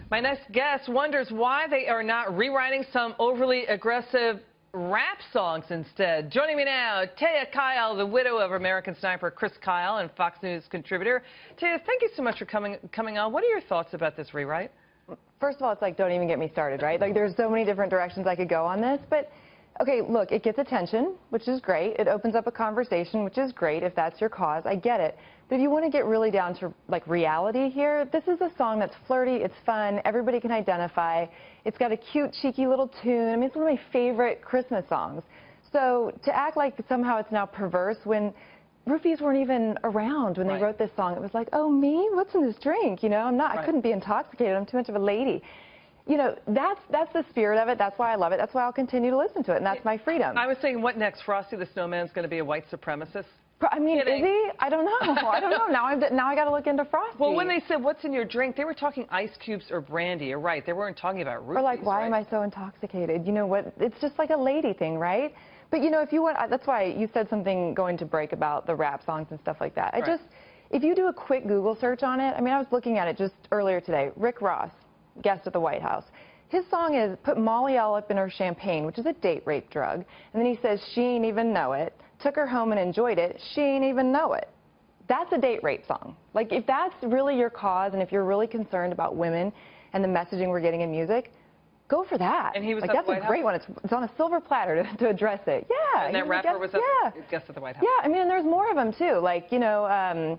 My next guest wonders why they are not rewriting some overly aggressive rap songs instead. Joining me now, Taya Kyle, the widow of American sniper Chris Kyle and Fox News contributor. Taya, thank you so much for coming on. What are your thoughts about this rewrite? First of all, it's like, don't even get me started, right? Like, there's so many different directions I could go on this. But, okay, look, it gets attention, which is great. It opens up a conversation, which is great if that's your cause. I get it. But if you want to get really down to, like, reality here, this is a song that's flirty, it's fun, everybody can identify. It's got a cute, cheeky little tune. I mean, it's one of my favorite Christmas songs. So to act like somehow it's now perverse when roofies weren't even around when they wrote this song. It was like, oh, me? What's in this drink? You know, I couldn't be intoxicated. I'm too much of a lady. You know, that's the spirit of it. That's why I love it. That's why I'll continue to listen to it, and that's my freedom. I was saying, what next? Frosty the Snowman's going to be a white supremacist? I mean, is he? I don't know. I don't know. Now I got to look into Frosty. Well, when they said, what's in your drink, they were talking ice cubes or brandy. You're right. They weren't talking about roofies. Or like, why am I so intoxicated? You know what? It's just like a lady thing, right? But, you know, if you want, that's why you said something going to break about the rap songs and stuff like that. If you do a quick Google search on it, I mean, I was looking at it just earlier today. Rick Ross, guest at the White House. His song is Put Molly all up in her champagne, which is a date rape drug. And then he says, she ain't even know it. Took her home and enjoyed it. She ain't even know it. That's a date rape song. Like, if that's really your cause and if you're really concerned about women and the messaging we're getting in music, go for that. And he was like, at that's the White a great House? one. It's on a silver platter to address it. Yeah. And that rapper was guest at the White House. Yeah, I mean, and there's more of them, too. Like, you know,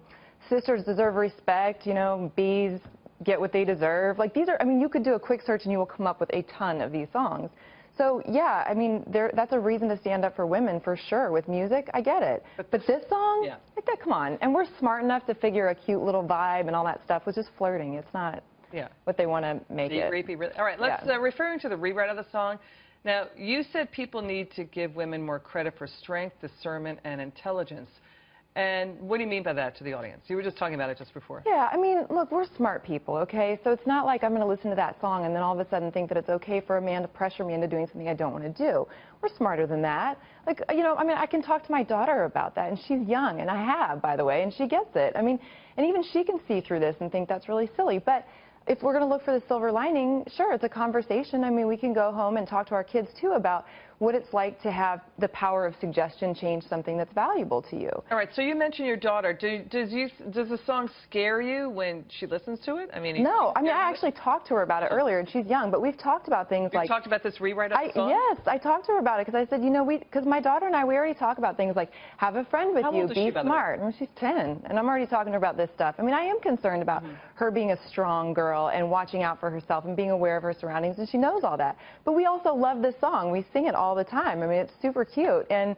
sisters deserve respect, you know, bees get what they deserve. Like, these are, I mean, you could do a quick search and you will come up with a ton of these songs. So, yeah, I mean, that's a reason to stand up for women, for sure. With music, I get it. But this song, like that, come on. And we're smart enough to figure a cute little vibe and all that stuff was just flirting. It's not what they want to make it. All right, let's, referring to the rewrite of the song, now, you said people need to give women more credit for strength, discernment, and intelligence. And what do you mean by that to the audience? You were just talking about it just before. Yeah, I mean, look, we're smart people, okay? So it's not like I'm going to listen to that song and then all of a sudden think that it's okay for a man to pressure me into doing something I don't want to do. We're smarter than that. Like, you know, I mean, I can talk to my daughter about that, and she's young, and I have, by the way, and she gets it. I mean, and even she can see through this and think that's really silly. But if we're going to look for the silver lining, sure, it's a conversation. I mean, we can go home and talk to our kids, too, about what it's like to have the power of suggestion change something that's valuable to you. All right, so you mentioned your daughter. Does the song scare you when she listens to it? I mean, no, I mean, I actually talked to her about it earlier, and she's young, but we've talked about things like... You talked about this rewrite of the song? Yes, I talked to her about it, because I said, you know, because my daughter and I, we already talk about things like, have a friend with you, be smart. And she's 10, and I'm already talking to her about this stuff. I mean, I am concerned about her being a strong girl and watching out for herself and being aware of her surroundings, and she knows all that. But we also love this song. We sing it all the time. I mean, it's super cute. And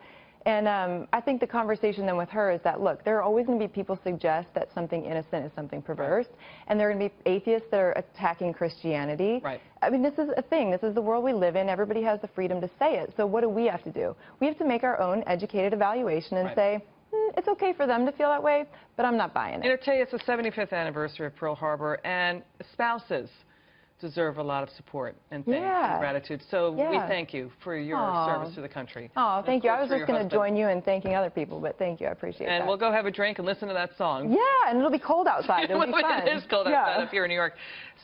I think the conversation then with her is that, look, there are always going to be people suggest that something innocent is something perverse, and there are going to be atheists that are attacking Christianity. I mean, this is a thing. This is the world we live in. Everybody has the freedom to say it. So what do we have to do? We have to make our own educated evaluation and say, it's okay for them to feel that way, but I'm not buying it. You know, Taya, it's the 75th anniversary of Pearl Harbor, and spouses deserve a lot of support and thanks and gratitude. So we thank you for your service to the country. Oh, thank you. I was just going to join you in thanking other people, but thank you. I appreciate that. And we'll go have a drink and listen to that song. Yeah, and it'll be cold outside. It'll be fun. It is cold outside up here in New York.